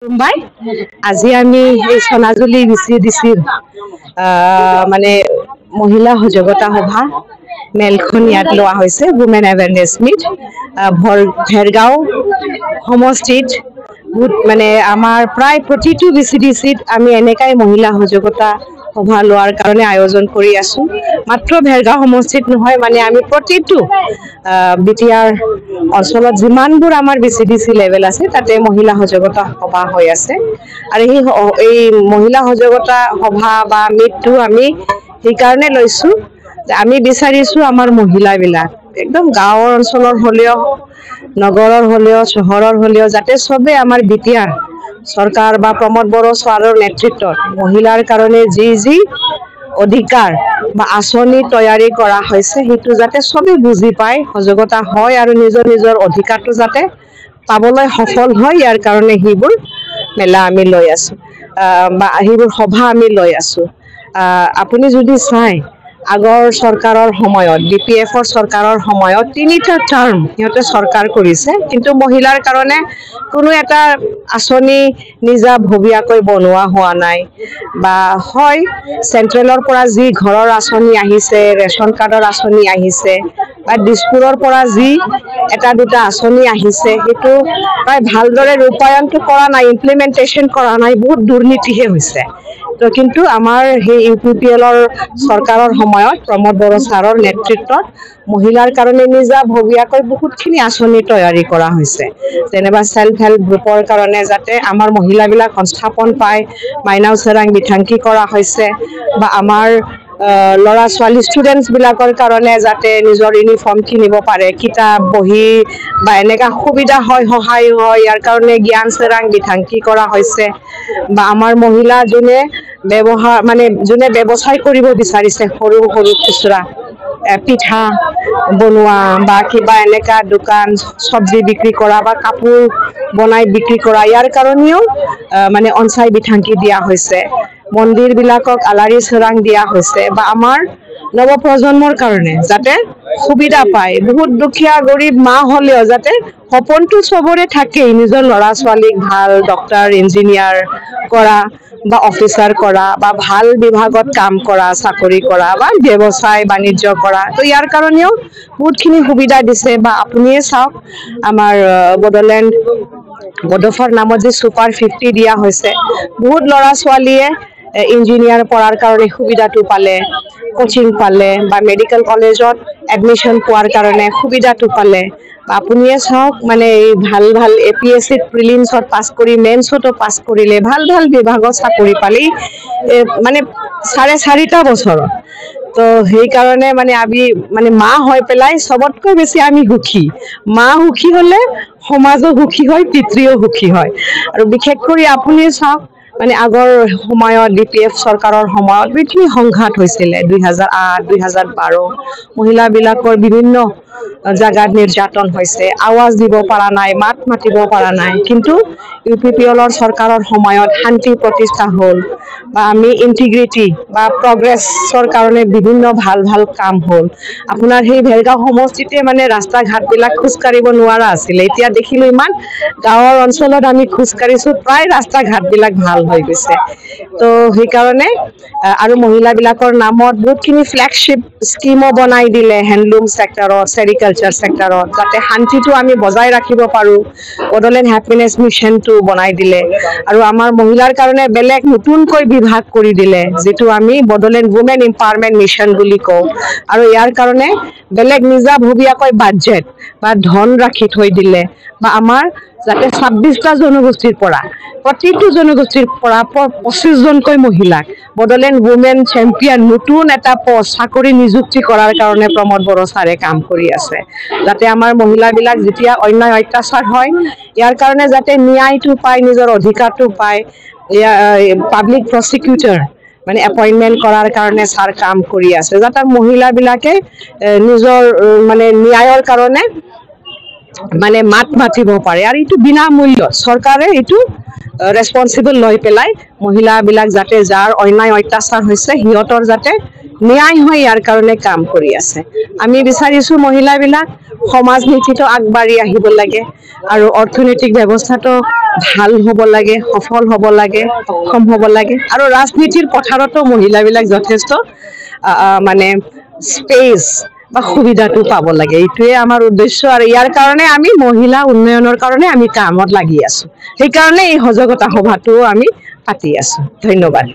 মুম্বাই আজি আমি এই সোনাজুলি বিচিডিসিৰ মানে মহিলা সজাগতা সভা মেলখন ইয়াত লোৱা হৈছে উমেন অ্যাৱেৰনেছ মিট ভেৰগাঁও সমষ্টিত মানে আমাৰ প্ৰায় প্ৰতিটো বিচিডিসিত আমি এনেকাই মহিলা সজাগতা সভা লোৱাৰ কাৰণে আয়োজন কৰি আছো মাত্ৰ ভেৰগাঁও সমষ্টিত নহয় মানে আমি প্ৰতিটো বিটিআৰ অঞ্চলত যিমানবোৰ আমাৰ বিচিডিসি লেভেল আছে তাতে মহিলা সজাগতা সভা হৈ আছে আৰু এই মহিলা সজাগতা সভা বা মিটটো আমি এই কাৰণে লৈছো আমি বিচাৰিছো আমাৰ মহিলাবিলাক একদম গাঁৱৰ অঞ্চলৰ হলেও নগৰৰ হলেও চহৰৰ হলেও যাতে সবে আমাৰ বিটিআৰ সৰকাৰ বা প্ৰমোদ বড়ো সাৰৰ নেতৃত্বত মহিলাৰ কাৰণে যি অধিকাৰ বা আঁচনি তৈয়াৰী কৰা হৈছে সেইটো যাতে সবে বুজি পায় সজাগতা হয় আৰু নিজৰ অধিকাৰটো যাতে পাবলৈ সফল হয় ইয়াৰ কাৰণে হিবোৰ মেলা আমি লৈ আছো বা হিবোৰ সভা আমি লৈ আছো আপুনি যদি চাই আগৰ সৰকাৰৰ সময়ত বিপিএফৰ সৰকাৰৰ সময়ত তিনিটা টাৰ্ম ইহঁতে সৰকাৰ কৰিছে কিন্তু মহিলাৰ কাৰণে কোনো এটা আঁচনি নিজা ভবিয়াকৈ বনোৱা হোৱা নাই বা হয় সেন্ট্ৰেলৰ পৰা যি ঘৰৰ আঁচনি আহিছে ৰেশন কাৰ্ডৰ আঁচনি আহিছে বা দিছপুৰৰ পৰা যি এটা দুটা আঁচনি আহিছে সেইটো প্ৰায় ভালদৰে ৰূপায়ণটো কৰা নাই ইমপ্লিমেন্টেশন কৰা নাই বহুত দুৰ্নীতিহে হৈছে তো কিন্তু আমাৰ সেই ইউপিপিএলৰ সৰকাৰৰ সময়ত প্ৰমোদ বড়ো সাৰৰ নেতৃত্বত মহিলাৰ কাৰণে নিজা ভবিয়াকৈ বহুতখিনি আঁচনি তৈয়াৰী কৰা হৈছে যেনেবা সেলফ হেল্প গ্ৰুপৰ কাৰণে যাতে আমাৰ মহিলাবিলাক সংস্থাপন পায় মাইনাও চেৰাং বিথাংকি কৰা হৈছে বা আমাৰ লৰা ছোৱালী ষ্টুডেন্টস বিলাকৰ কাৰণে যাতে নিজৰ ইউনিফৰ্ম কিনিব পাৰে কিতাপ বহি বা এনেকা সুবিধা হয় সহায় হয় ইয়াৰ কাৰণে জ্ঞান চেৰাং বিথাংকি কৰা হৈছে বা আমাৰ মহিলা যোনে ব্যৱহাৰ মানে যোনে ব্যৱসায় কৰিব বিচাৰিছে সৰু সৰু খুচৰা পিঠা বনোৱা বা কিবা এনেকা দোকান সবজি বিক্ৰী কৰা বা কাপোৰ বনাই বিক্ৰী কৰা ইয়াৰ কাৰণেও মানে অনসাই বিথাংকি দিয়া হৈছে মন্দিৰ বিলাকক আলাৰি চৰাং দিয়া হৈছে বা আমাৰ নৱপ্ৰজন্মৰ কাৰণে যাতে সুবিধা পায় বহুত দুখীয়া গৰীব মা হলেও যাতে সপোনটো সবৰে থাকে নিজৰ ল'ৰা ছোৱালীক ভাল ডক্টৰ ইঞ্জিনিয়াৰ কৰা বা অফিসার করা বা ভাল বিভাগত কাম করা চাকরি করা বা ব্যবসায় বাণিজ্য করা তো ইয়ার কারণেও বহুতখিনি সুবিধা দিছে বা আপুনিয়ে চাওক আমার বড়োলেণ্ড বড়োফাৰ নামত যে সুপাৰ 50 দিয়া হৈছে বহুত ল'ৰা ছোৱালীয়ে ইঞ্জিনিয়াৰ পঢ়াৰ কাৰণে সুবিধাটো পালে কোচিং পালে বা মেডিকেল কলেজত এডমিশন পোৱাৰ কাৰণে সুবিধাটো পালে আপুনিয়ে চাওক মানে ভাল ভাল এপিএসসি প্ৰিলিমছত পাস কৰি মেন্সতো পাস কৰিলে ভাল ভাল বিভাগত চাকৰি পালি মানে 4.5 বছৰ তো সেই কাৰণে মানে আমি মানে মা হৈ পেলাই সবতকৈ বেছি আমি সুখী মা সুখী হলে সমাজও সুখী হয় পিতৃও সুখী হয় আৰু বিশেষ কৰি আপুনি চাওক মানে আগৰ সময়ত ডিপিএফ সৰকাৰৰ সময়ত বিভিন্ন সংঘাত হৈছিল 2008 2012 মহিলাবিলাকৰ বিভিন্ন জায়গাত নিৰ্যাতন হৈছে আৱাজ দিব পৰা নাই মাত মাতিব পৰা নাই কিন্তু ইউপিপিএলৰ সৰকাৰৰ সময়ত শান্তি প্ৰতিষ্ঠা হল বা আমি ইন্টিগ্ৰিটি বা প্ৰগ্ৰেছৰ কাৰণে বিভিন্ন ভাল ভাল কাম হল আপোনাৰ সেই ভেৰগাঁও সমষ্টিতে মানে ৰাস্তা ঘাট বিলাক খোজ কাঢ়িব নোৱাৰা আছিল এতিয়া দেখিলো ইমান গাঁৱৰ অঞ্চলত আমি খোজ কাঢ়িছো প্ৰায় ৰাস্তা ঘাট বিলাক ভাল হৈ গৈছে তো সেই কাৰণে আৰু মহিলাবিলাকৰ নামত বহুতখিনি ফ্ল্যাগশিপ স্কিমো বনাই দিলে হ্যান্ডলুম সেক্টৰত সেৰিকালচাৰ সেক্টৰত যাতে শান্তিটো আমি বজাই ৰাখিব পাৰো বড়োলেণ্ড হ্যাপিনেছ মিশনটো বনাই দিলে আৰু আমাৰ মহিলাৰ কাৰণে বেলেগ নতুনকৈ বিভাগ কৰি দিলে যেটো আমি বড়োলেণ্ড উমেন এম্পাৱাৰমেন্ট মিশন বুলি কওঁ আৰু ইয়াৰ কাৰণে বেলেগ নিজা ভবিয়াকৈ বাজেট বা ধন ৰাখি থৈ দিলে বা আমাৰ যাতে 26টা জনগোষ্ঠীৰ পৰা প্ৰতিটো জনগোষ্ঠীৰ পৰা 25 জনকৈ মহিলাক বড়োলেণ্ড উমেন চেম্পিয়ন নতুন এটা পোষ্ট চাকৰি নিযুক্তি কৰাৰ কাৰণে প্ৰমোদ বড়ো সাৰে কাম কৰি আছে যাতে আমাৰ মহিলাবিলাক যেতিয়া অন্যায় অত্যাচাৰ হয় ইয়াৰ কাৰণে যাতে ন্যায়টো পায় নিজৰ অধিকাৰটো পায় পাব্লিক প্ৰসিকিউটৰ মানে এপয়েন্টমেন্ট কৰাৰ কাৰণে সাৰ কাম কৰি আছে যাতে মহিলাবিলাকে নিজৰ মানে ন্যায়ৰ কাৰণে মানে মাত মাতিব পাৰে আৰু এটো বিনামূল্য সৰকাৰে এটো ৰেসপন্সিবল লৈ পেলাই মহিলাবিলাক যাতে যাৰ অন্যায় অত্যাচাৰ হৈছে হিয়তৰ যাতে ন্যায় হয় ইয়াৰ কাৰণে কাম কৰি আছে আমি বিচাৰিছো মহিলাবিলাক সমাজ নীতিটো আগবাঢ়ি আহিব লাগে আৰু অৰ্থনৈতিক ব্যৱস্থাটো ভাল হ'ব লাগে সফল হ'ব লাগে সক্ষম হ'ব লাগে আৰু ৰাজনীতিৰ পথাৰতো মহিলাবিলাক যথেষ্ট মানে স্পেচ বা সুবিধাটো পাব লাগে এইটোৱে আমাৰ উদ্দেশ্য আৰু ইয়াৰ কাৰণে আমি মহিলা উন্নয়নৰ কাৰণে আমি কামত লাগি আছো সেইকাৰণে এই সজাগতা সভাটো আমি পাতি আছো ধন্যবাদ